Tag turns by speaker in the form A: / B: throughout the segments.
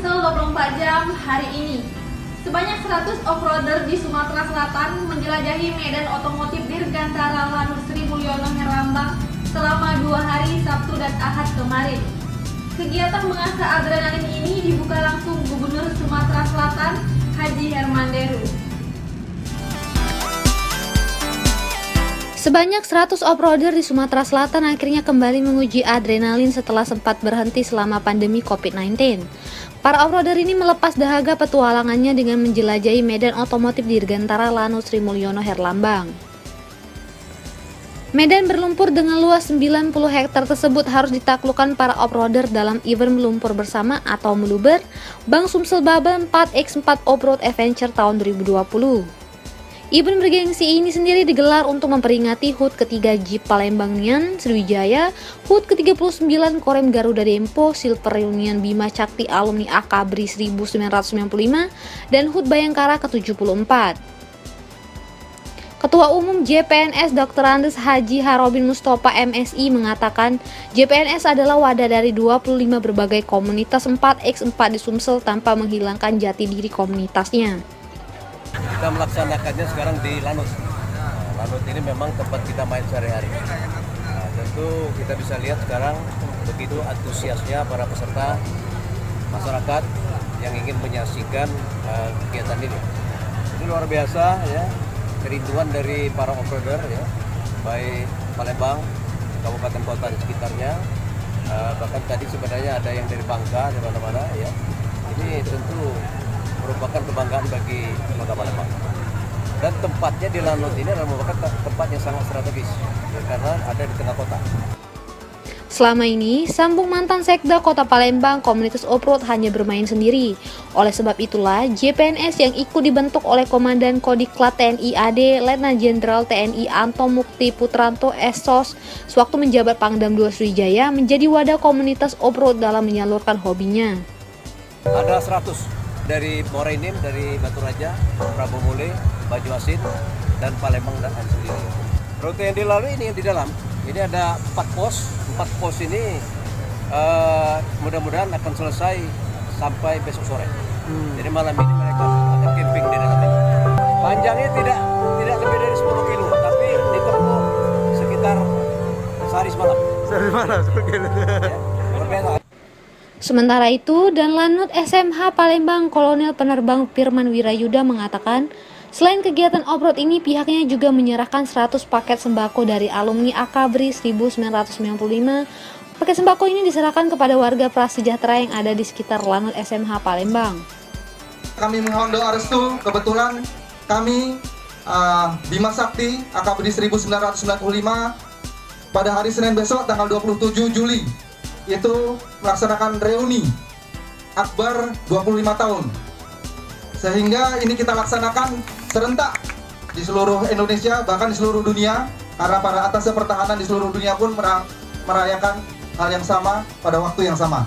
A: Sumsel 24 jam hari ini. Sebanyak 100 off-roader di Sumatera Selatan menjelajahi medan otomotif Dirgantara Lanut Sri Mulyono Herlambang selama 2 hari Sabtu dan Ahad kemarin. Kegiatan mengasah adrenalin ini dibuka langsung Gubernur Sumatera Selatan Haji Hermanderu.
B: Sebanyak 100 off-roader di Sumatera Selatan akhirnya kembali menguji adrenalin setelah sempat berhenti selama pandemi COVID-19. Para off-roader ini melepas dahaga petualangannya dengan menjelajahi medan otomotif Dirgantara Lanut Sri Mulyono Herlambang. Medan berlumpur dengan luas 90 hektar tersebut harus ditaklukkan para off-roader dalam event melumpur bersama atau meluber Bank Sumsel Babel 4x4 Off-Road Adventure tahun 2020. Event bergengsi ini sendiri digelar untuk memperingati HUT ketiga Jeep Palembang Nian Sriwijaya, HUT ke-39 Korem Garuda Dempo, Silver Reunion Bima Cakti Alumni Akabri 1995, dan HUT Bayangkara ke-74. Ketua Umum JPNS Dr. Andes Haji Harobin Mustofa MSI mengatakan JPNS adalah wadah dari 25 berbagai komunitas 4x4 di Sumsel tanpa menghilangkan jati diri komunitasnya.
C: Kita melaksanakannya sekarang di Lanut. Lanut ini memang tempat kita main sehari-hari. Tentu kita bisa lihat sekarang begitu antusiasnya para peserta masyarakat yang ingin menyaksikan kegiatan ini. Ini luar biasa ya, kerinduan dari para off-roader ya, baik Palembang, kabupaten kota di sekitarnya, bahkan tadi sebenarnya ada yang dari Bangka, di mana-mana ya. Ini tentu merupakan kebanggaan bagi Kota Palembang. Dan tempatnya di Lanut ini adalah merupakan tempat yang sangat strategis ya, karena ada di tengah kota.
B: Selama ini, sambung mantan Sekda Kota Palembang, komunitas off-road hanya bermain sendiri. Oleh sebab itulah, JPNS yang ikut dibentuk oleh Komandan Kodiklat TNI AD, Letnan Jenderal TNI Anto Mukti Putranto SOS, sewaktu menjabat Pangdam II Sriwijaya, menjadi wadah komunitas off-road dalam menyalurkan hobinya.
C: Ada 100 dari Morainim, dari Batu Raja, Prabu Mule, Baju Asin, dan Palembang dan sendiri. Rute yang dilalui ini yang di dalam. Ini ada 4 pos. 4 pos ini mudah-mudahan akan selesai sampai besok sore. Jadi malam ini mereka akan camping di dalamnya. Panjangnya tidak lebih dari 10 kilo, tapi ditempuh sekitar sehari semalam.
D: Sehari semalam, 10 kilo.
C: Ya, berbeda.
B: Sementara itu, dan Lanut SMH Palembang Kolonel Penerbang Firman Wirayuda mengatakan, selain kegiatan off-road ini, pihaknya juga menyerahkan 100 paket sembako dari alumni Akabri 1995. Paket sembako ini diserahkan kepada warga prasejahtera yang ada di sekitar Lanut SMH Palembang.
E: Kami mohon doa restu, kebetulan kami Bima Sakti Akabri 1995 pada hari Senin besok tanggal 27 Juli itu melaksanakan reuni Akbar 25 tahun. Sehingga ini kita laksanakan serentak di seluruh Indonesia, bahkan di seluruh dunia, karena para atasnya pertahanan di seluruh dunia pun merayakan hal yang sama pada waktu yang sama.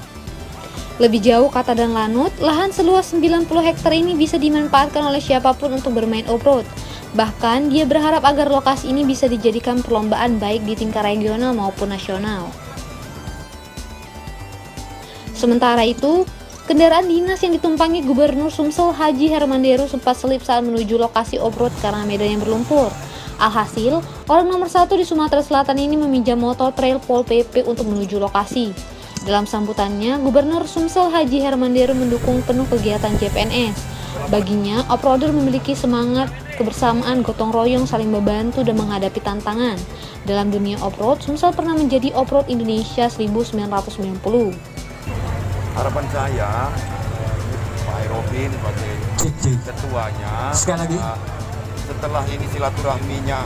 B: Lebih jauh, kata Dan Lanut, lahan seluas 90 hektar ini bisa dimanfaatkan oleh siapapun untuk bermain off-road. Bahkan, dia berharap agar lokasi ini bisa dijadikan perlombaan baik di tingkat regional maupun nasional. Sementara itu, kendaraan dinas yang ditumpangi Gubernur Sumsel Haji Hermanderu sempat selip saat menuju lokasi off-road karena medan yang berlumpur. Alhasil, orang nomor 1 di Sumatera Selatan ini meminjam motor trail Pol PP untuk menuju lokasi. Dalam sambutannya, Gubernur Sumsel Haji Hermanderu mendukung penuh kegiatan JPNS. Baginya, off-roader memiliki semangat kebersamaan, gotong royong, saling membantu dan menghadapi tantangan. Dalam dunia off-road, Sumsel pernah menjadi off-road Indonesia 1990.
D: Harapan saya, Pak Robin sebagai ketuanya, setelah ini silaturahminya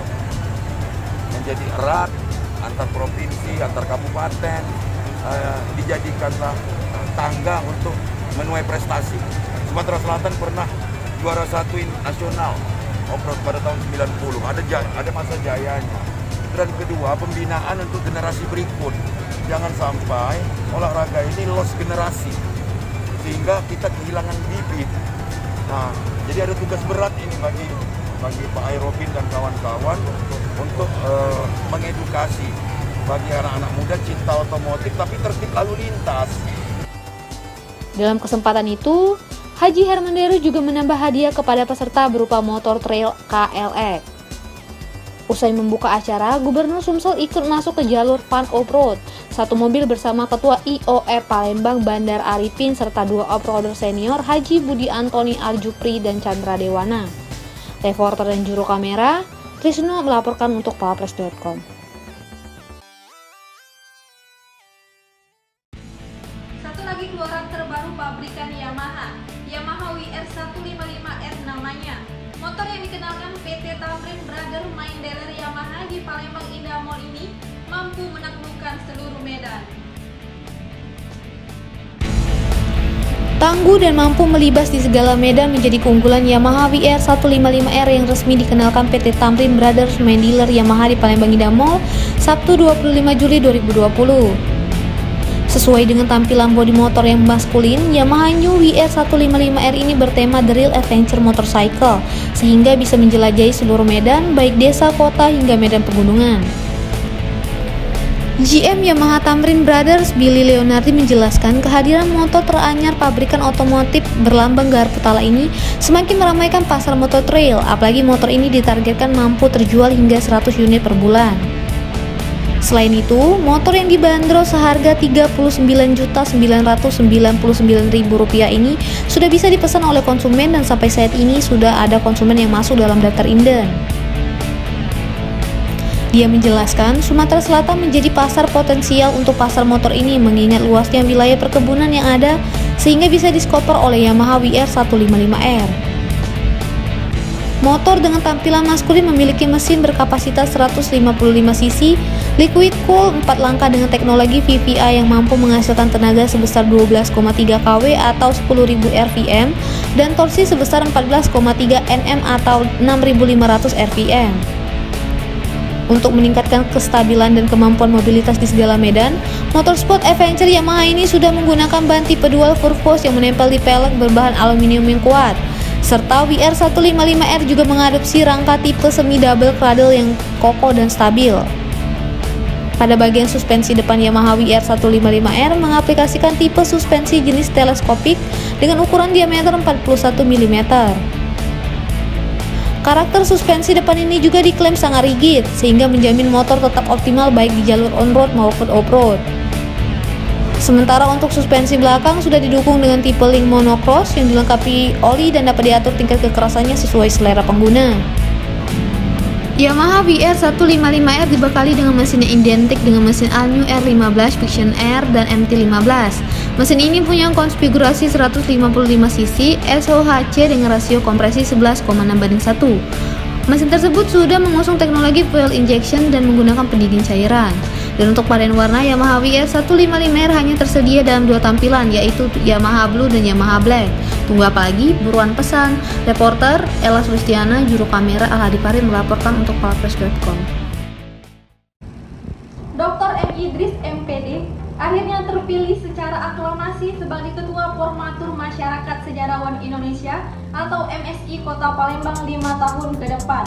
D: menjadi erat antar provinsi, antar kabupaten, dijadikanlah tangga untuk menuai prestasi. Sumatera Selatan pernah juara 1 nasional off-road pada tahun 90, ada masa jayanya. Dan kedua, pembinaan untuk generasi berikut. Jangan sampai olahraga ini lost generasi sehingga kita kehilangan bibit. Nah, jadi ada tugas berat ini bagi Pak Airobin dan kawan-kawan untuk mengedukasi bagi anak-anak muda cinta otomotif tapi tertib lalu lintas.
B: Dalam kesempatan itu, Haji Hermanderu juga menambah hadiah kepada peserta berupa motor trail KLX. Usai membuka acara, Gubernur Sumsel ikut masuk ke jalur fun off-road. Satu mobil bersama Ketua IOF Palembang Bandar Arifin serta 2 off-roader senior Haji Budi Antoni Arjupri dan Chandra Dewana. Reporter dan juru kamera, Trisno melaporkan untuk palapres.com.
A: Satu lagi keluaran terbaru pabrikan Yamaha WR155R namanya. Motor yang dikenalkan PT Tamrin Brother Main Dealer Yamaha di Palembang Indah Mall ini mampu menaklukkan seluruh medan.
B: Tangguh dan mampu melibas di segala medan menjadi keunggulan Yamaha WR155R yang resmi dikenalkan PT Tamrin Brothers Main Dealer Yamaha di Palembang Indah Mall, Sabtu 25 Juli 2020. Sesuai dengan tampilan bodi motor yang maskulin, Yamaha New WR155R ini bertema The Real Adventure Motorcycle, sehingga bisa menjelajahi seluruh medan, baik desa, kota, hingga medan pegunungan. GM Yamaha Tamrin Brothers Billy Leonardi menjelaskan kehadiran motor teranyar pabrikan otomotif berlambang Garut Putala ini semakin meramaikan pasar motor trail, apalagi motor ini ditargetkan mampu terjual hingga 100 unit per bulan. Selain itu, motor yang dibanderol seharga Rp39.999.000 ini sudah bisa dipesan oleh konsumen dan sampai saat ini sudah ada konsumen yang masuk dalam daftar inden. Dia menjelaskan, Sumatera Selatan menjadi pasar potensial untuk pasar motor ini mengingat luasnya wilayah perkebunan yang ada sehingga bisa diskoper oleh Yamaha WR155R. Motor dengan tampilan maskulin memiliki mesin berkapasitas 155 cc, liquid cool 4 langkah dengan teknologi VVI yang mampu menghasilkan tenaga sebesar 12,3 kW atau 10.000 rpm dan torsi sebesar 14,3 Nm atau 6.500 rpm. Untuk meningkatkan kestabilan dan kemampuan mobilitas di segala medan, motorsport adventure Yamaha ini sudah menggunakan ban tipe dual purpose yang menempel di pelek berbahan aluminium yang kuat. Serta WR155R juga mengadopsi rangka tipe semi double cradle yang kokoh dan stabil. Pada bagian suspensi depan Yamaha WR155R mengaplikasikan tipe suspensi jenis teleskopik dengan ukuran diameter 41 mm. Karakter suspensi depan ini juga diklaim sangat rigid, sehingga menjamin motor tetap optimal baik di jalur on-road maupun off-road. Sementara untuk suspensi belakang sudah didukung dengan tipe link monocross yang dilengkapi oli dan dapat diatur tingkat kekerasannya sesuai selera pengguna. Yamaha WR155R dibekali dengan mesin yang identik dengan mesin All New R15 Fiction Air dan MT15. Mesin ini punya konfigurasi 155 cc SOHC dengan rasio kompresi 11,6:1. Mesin tersebut sudah mengusung teknologi fuel injection dan menggunakan pendingin cairan. Dan untuk varian warna, Yamaha WR155R hanya tersedia dalam 2 tampilan, yaitu Yamaha Blue dan Yamaha Black. Tunggu apa lagi? Buruan pesan. Reporter Ella Sulistiana, juru kamera Al-Hadi Farid melaporkan untuk palapres.com.
A: Dr. M. Idris MPD akhirnya terpilih secara aklamasi sebagai Ketua Formatur Masyarakat Sejarawan Indonesia atau MSI Kota Palembang 5 tahun ke depan.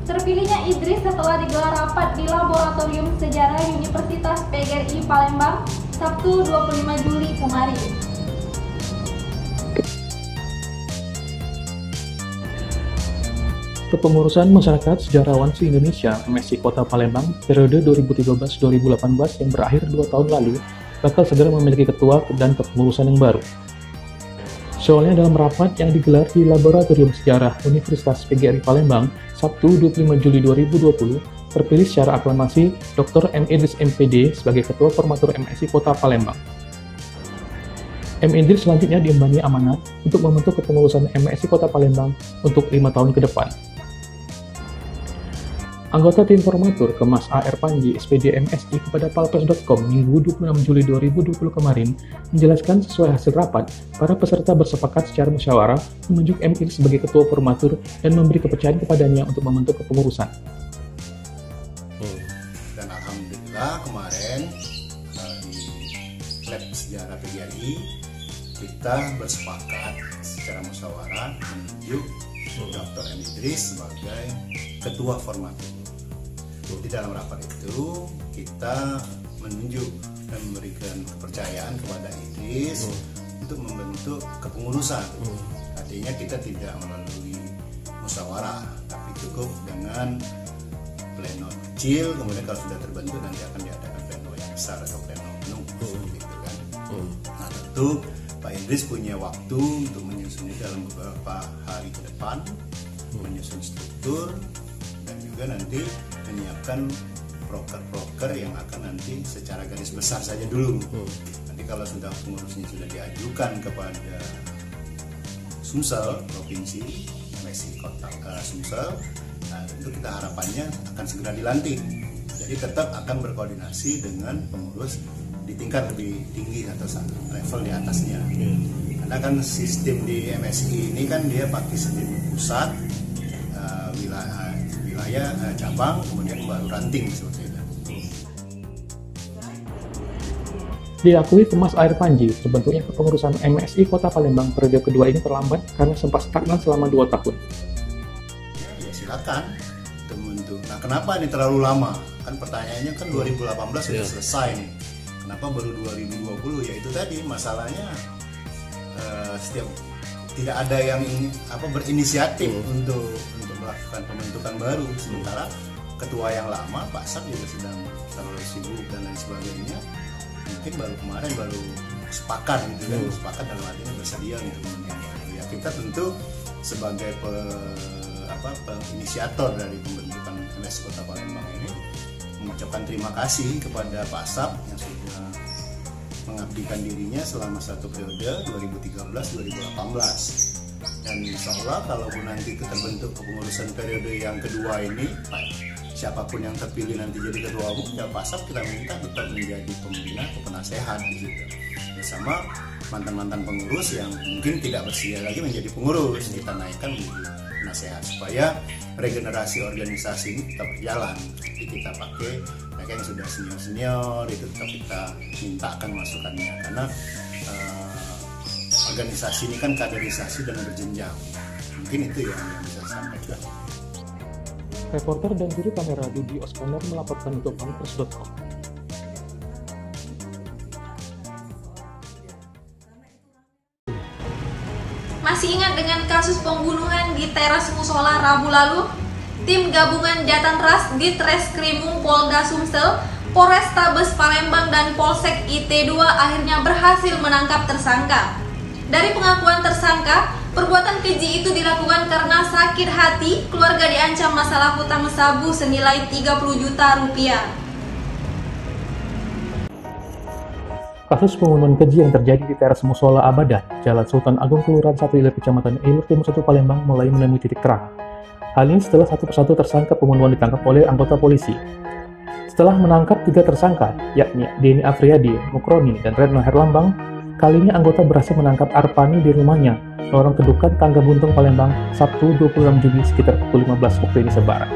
A: Terpilihnya Idris setelah digelar rapat di Laboratorium Sejarah Universitas PGRI Palembang Sabtu 25 Juli kemarin.
F: Kepengurusan Masyarakat Sejarawan se-Indonesia MSI Kota Palembang periode 2013-2018 yang berakhir 2 tahun lalu bakal segera memiliki ketua dan kepengurusan yang baru. Soalnya dalam rapat yang digelar di Laboratorium Sejarah Universitas PGRI Palembang Sabtu 25 Juli 2020 terpilih secara aklamasi Dr. M. Idris MPD sebagai Ketua Formatur MSI Kota Palembang. M. Idris selanjutnya diemani amanat untuk membentuk kepengurusan MSI Kota Palembang untuk 5 tahun ke depan. Anggota tim formatur Kemas A.R. Panji, SPD MSI kepada palapres.com Minggu 26 Juli 2020 kemarin menjelaskan sesuai hasil rapat, para peserta bersepakat secara musyawarah menunjuk M. Idris sebagai ketua formatur dan memberi kepercayaan kepadanya untuk membentuk kepengurusan.
G: Dan alhamdulillah kemarin di lab sejarah PGRI kita bersepakat secara musyawarah menunjuk Dr. M. Idris sebagai ketua formatur. Di dalam rapat itu kita menunjuk dan memberikan kepercayaan kepada Idris untuk membentuk kepengurusan. Artinya kita tidak melalui musyawarah, tapi cukup dengan pleno kecil, kemudian kalau sudah terbentuk nanti akan diadakan pleno yang besar atau pleno penuh, gitu kan. Nah tentu Pak Idris punya waktu untuk menyusun dalam beberapa hari ke depan, menyusun struktur dan juga nanti menyiapkan proker-proker yang akan nanti secara garis besar saja dulu. Nanti kalau sudah pengurusnya sudah diajukan kepada Sumsel Provinsi, MSI Kota Sumsel, nah tentu kita harapannya akan segera dilantik. Jadi tetap akan berkoordinasi dengan pengurus di tingkat lebih tinggi atau level di atasnya. Karena kan sistem di MSI ini kan dia pakai sistem pusat, wilayah, cabang, kemudian baru ranting seperti itu.
F: Diakui Pemas Air Panji, terbentuknya kepengurusan MSI Kota Palembang periode kedua ini terlambat karena sempat stagnan selama 2 tahun.
G: Ya silakan untuk. Nah kenapa ini terlalu lama? Kan pertanyaannya kan 2018 sudah selesai nih. Kenapa baru 2020? Ya itu tadi masalahnya setiap tidak ada yang berinisiatif untuk melakukan pembentukan baru, sementara ketua yang lama Pak Sab juga sedang terlalu sibuk dan lain sebagainya. Mungkin baru sepakat gitu kan, sepakat dalam artinya bersedia untuk membentuk baru. Ya kita tentu sebagai inisiator dari pembentukan MSI Kota Palembang ini mengucapkan terima kasih kepada Pak Sab yang sudah mengabdikan dirinya selama 1 periode 2013-2018. Dan insya Allah kalaupun nanti terbentuk kepengurusan periode yang kedua ini, siapapun yang terpilih nanti jadi ketua umum, ya Pak Sab kita minta tetap menjadi pembina atau penasehat di situ bersama mantan-mantan pengurus yang mungkin tidak bersedia lagi menjadi pengurus, kita naikkan menjadi penasehat supaya regenerasi organisasi ini tetap berjalan. Jadi kita pakai mereka yang sudah senior itu tetap kita mintakan masukannya, karena organisasi ini kan kaderisasi dan berjenjang. Mungkin itu yang bisa saya sampaikan.
F: Reporter dan juru kamera Dudi Oskander melaporkan untuk Pampers.com.
A: Masih ingat dengan kasus pembunuhan di teras musola Rabu lalu? Tim gabungan Jatanras di Treskrimum Polda Sumsel, Polrestabes Palembang dan Polsek IT2 akhirnya berhasil menangkap tersangka. Dari pengakuan tersangka, perbuatan keji itu dilakukan karena sakit hati keluarga diancam masalah hutang sabu senilai 30 juta rupiah.
F: Kasus pembunuhan keji yang terjadi di teras musola Abadah, Jalan Sultan Agung Kelurahan 1 Ilir, Kecamatan Ilir Timur 1 Palembang mulai menemui titik terang. Hal ini setelah satu persatu tersangka pembunuhan ditangkap oleh anggota polisi. Setelah menangkap 3 tersangka, yakni Denny Afriyadi, Mukroni, dan Retno Herlambang, kali ini anggota berhasil menangkap Arpani di rumahnya, Lorong Kedukan, Tangga Buntung, Palembang, Sabtu 26 Juli sekitar pukul 15 waktu Indonesia Barat.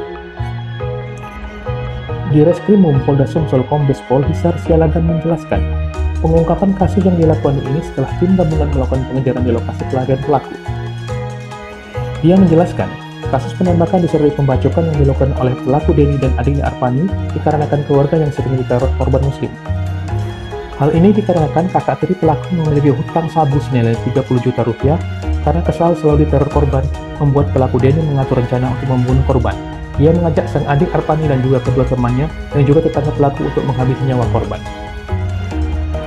F: Di Reskrimum Polda Sumsel, Kombes Pol Hisar Sialagan menjelaskan, pengungkapan kasus yang dilakukan ini setelah tim gabungan melakukan pengejaran di lokasi pelarian pelaku. Dia menjelaskan, kasus penembakan disertai pembacokan yang dilakukan oleh pelaku Denny dan adiknya Arpani dikarenakan keluarga yang sering diteror korban muslim. Hal ini dikarenakan kakak tiri pelaku memiliki hutang sabu senilai 30 juta rupiah karena kesal selalu diteror korban, membuat pelaku Denny mengatur rencana untuk membunuh korban. Ia mengajak sang adik Arpani dan juga kedua temannya yang juga tetangga pelaku untuk menghabisi nyawa korban.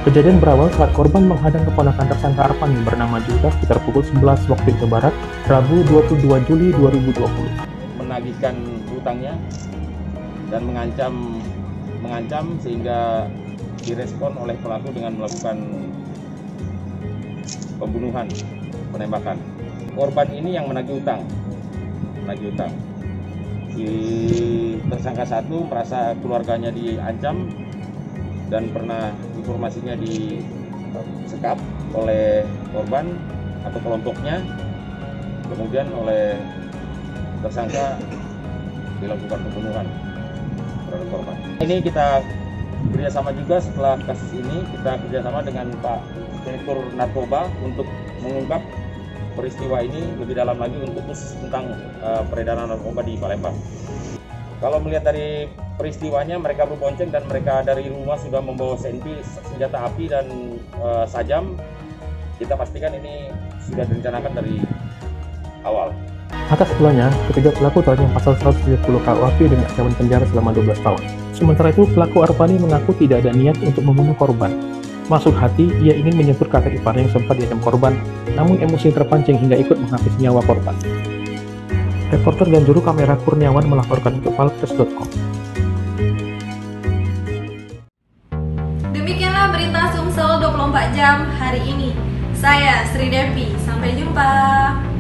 F: Kejadian berawal saat korban menghadang keponakan tersangka Arpani bernama Juta sekitar pukul 11 waktu Indonesia Barat, Rabu 22 Juli 2020.
H: Menagihkan hutangnya dan mengancam sehingga direspon oleh pelaku dengan melakukan pembunuhan, penembakan. Korban ini yang menagih hutang. Si tersangka satu merasa keluarganya diancam dan pernah informasinya disekap oleh korban atau kelompoknya, kemudian oleh tersangka dilakukan pembunuhan terhadap korban. Ini kita kerjasama juga setelah kasus ini, kita kerjasama dengan Pak Direktur Narkoba untuk mengungkap peristiwa ini lebih dalam lagi untuk khusus tentang peredaran narkoba di Palembang. Kalau melihat dari peristiwanya, mereka berbonceng dan mereka dari rumah sudah membawa senpi, senjata api dan sajam kita pastikan ini sudah direncanakan dari awal.
F: Atas keduanya, ketiga pelaku terancam pasal 170 KUHP dengan ancaman penjara selama 12 tahun. Sementara itu, pelaku Arfani mengaku tidak ada niat untuk membunuh korban. Masuk hati, ia ingin menjemput kakak iparnya yang sempat diancam korban, namun emosi terpancing hingga ikut menghabis nyawa korban. Reporter dan juru kamera Kurniawan melaporkan untuk Valpress.com.
A: Demikianlah berita Sumsel 24 jam hari ini. Saya Sri Devi, sampai jumpa.